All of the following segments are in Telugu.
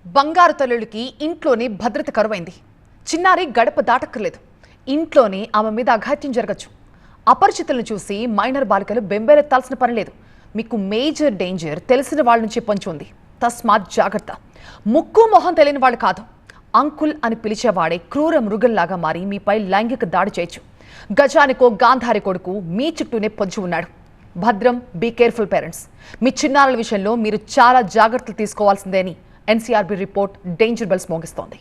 బంగారు తల్లులకి ఇంట్లోనే భద్రత కరువైంది. చిన్నారి గడప దాటక్కర్లేదు. ఇంట్లోనే ఆమె మీద అఘాత్యం జరగచ్చు. అపరిచితులను చూసి మైనర్ బాలికలు బెంబేలెత్తాల్సిన పని లేదు. మీకు మేజర్ డేంజర్ తెలిసిన వాళ్ళ నుంచి పొంచి ఉంది. తస్మాత్ జాగ్రత్త. ముక్కు మొహం తెలియని వాళ్ళు కాదు, అంకుల్ అని పిలిచేవాడే క్రూర మృగంలాగా మారి మీపై లైంగిక దాడి చేయొచ్చు. గజానికో గాంధారి కొడుకు మీ చుట్టూనే పొంచి ఉన్నాడు. భద్రం, బీ కేర్ఫుల్ పేరెంట్స్. మీ చిన్నారుల విషయంలో మీరు చాలా జాగ్రత్తలు తీసుకోవాల్సిందే అని ఎన్సీఆర్బీ రిపోర్ట్ డేంజర్ బెల్స్ మోగిస్తోంది.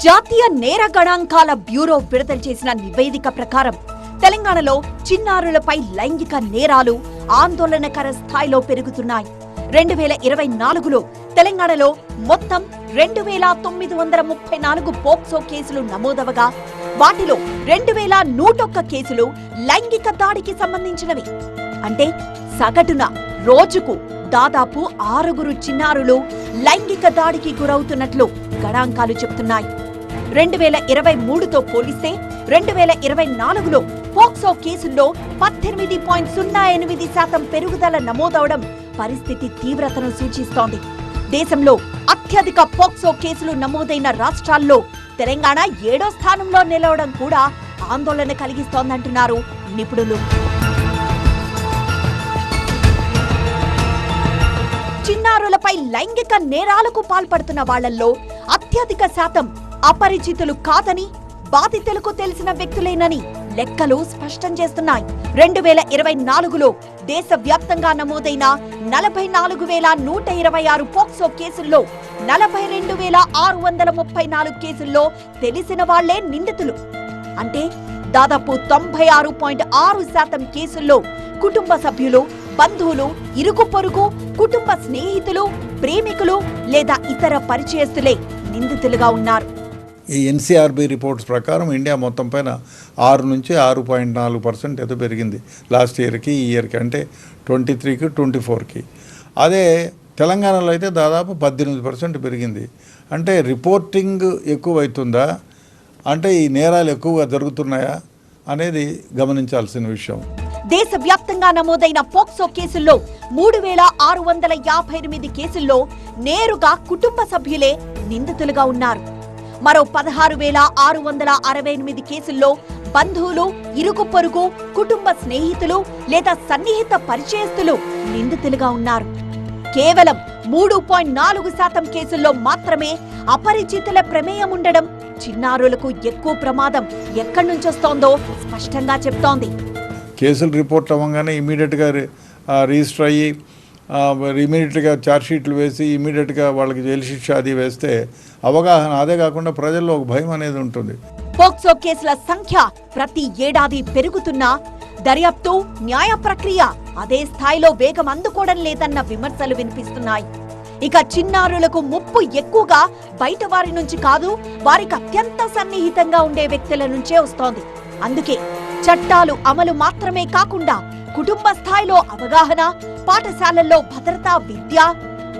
జాతీయ నేర గణాంకాల బ్యూరో విడుదల చేసిన నివేదిక ప్రకారం తెలంగాణలో చిన్నారులపై లైంగిక నేరాలు ఆందోళనకర స్థాయిలో పెరుగుతున్నాయి. 2024లో తెలంగాణలో మొత్తం 2934 పోక్సో కేసులు నమోదవగా వాటిలో 2101 కేసులు లైంగిక దాడికి సంబంధించినవి. అంటే సగటున రోజుకు దాదాపు 6 చిన్నారులు లైంగిక దాడికి గురవుతున్నట్లు గణాంకాలు చెబుతున్నాయి. 2023తో పోలిస్తే 2024లో పోక్సో కేసుల్లో 18.08% పెరుగుదల నమోదవడం పరిస్థితి తీవ్రతను సూచిస్తోంది. దేశంలో అత్యధిక పోక్సో కేసులు నమోదైన రాష్ట్రాల్లో తెలంగాణ 7వ స్థానంలో నిలవడం కూడా ఆందోళన కలిగిస్తోందంటున్నారు నిపుణులు. చిన్నారులపై లైంగిక నేరాలకు పాల్పడుతున్న వాళ్లలో అత్యధిక శాతం అపరిచితులు కాదని బాధితులకు తెలిసిన వ్యక్తులేనని లెక్కలు స్పష్టం చేస్తున్నాయి. 2024లో దేశవ్యాప్తంగా నమోదైన 44,126 పోక్సో కేసుల్లో 42,634 కేసుల్లో తెలిసిన వాళ్లే నిందితులు. అంటే దాదాపు 96.6% కేసుల్లో కుటుంబ సభ్యులు, బంధువులు, ఇరుగు పొరుగు, కుటుంబ స్నేహితులు, ప్రేమికులు లేదా ఇతర పరిచయస్తులే నిందితులుగా ఉన్నారు. ఈ ఎన్సీఆర్బీ రిపోర్ట్స్ ప్రకారం ఇండియా మొత్తం పైన 6 నుంచి 6.4% ఏదో పెరిగింది లాస్ట్ ఇయర్కి ఈ ఇయర్కి, అంటే 23కి 24కి. అదే తెలంగాణలో అయితే దాదాపు 18% పెరిగింది. అంటే రిపోర్టింగ్ ఎక్కువ అవుతుందా, అంటే ఈ నేరాలు ఎక్కువగా జరుగుతున్నాయా అనేది గమనించాల్సిన విషయం. దేశవ్యాప్తంగా నమోదైన పోక్సో కేసుల్లో 3,658 కేసుల్లో నేరుగా కుటుంబ సభ్యులే నిందితులుగా ఉన్నారు. మరో 16,668 కేసుల్లో బంధువులు, ఇరుగు పొరుగు, కుటుంబ స్నేహితులు లేదా సన్నిహిత పరిచయస్తులు నిందితులుగా ఉన్నారు. కేవలం 3.4% కేసుల్లో మాత్రమే అపరిచితుల ప్రమేయం ఉండడం చిన్నారులకు ఎక్కువ ప్రమాదం ఎక్కడి నుంచొస్తోందో స్పష్టంగా చెప్తోంది. కేసులు రిపోర్ట్ అవ్వగానే ఇమీడియట్గా రిజిస్టర్ అయ్యి ఇమీడియట్గా ఛార్జ్షీట్లు వేసి ఇమీడియట్గా వాళ్ళకి జైలు శిక్ష అది వేస్తే అవగాహన, అదే కాకుండా ప్రజల్లో ఒక భయం అనేది ఉంటుంది. పోక్సో కేసుల సంఖ్య ప్రతి ఏడాది పెరుగుతున్నా దర్యాప్తు, న్యాయ ప్రక్రియ అదే స్థాయిలో వేగం అందుకోవడం లేదన్న విమర్శలు వినిపిస్తున్నాయి. ఇక చిన్నారులకు ముప్పు ఎక్కువగా బయట వారి నుంచి కాదు, వారికి అత్యంత సన్నిహితంగా ఉండే వ్యక్తుల నుంచే వస్తోంది. అందుకే చట్టాలు అమలు మాత్రమే కాకుండా కుటుంబ స్థాయిలో అవగాహన, పాఠశాలల్లో భద్రతా విద్య,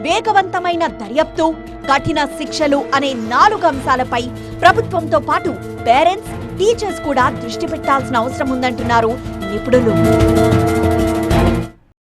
వేగవంతమైన దర్యాప్తు, కఠిన శిక్షలు అనే 4 అంశాలపై ప్రభుత్వంతో పాటు పేరెంట్స్, టీచర్స్ కూడా దృష్టి పెట్టాల్సిన అవసరం ఉందంటున్నారు నిపుణులు.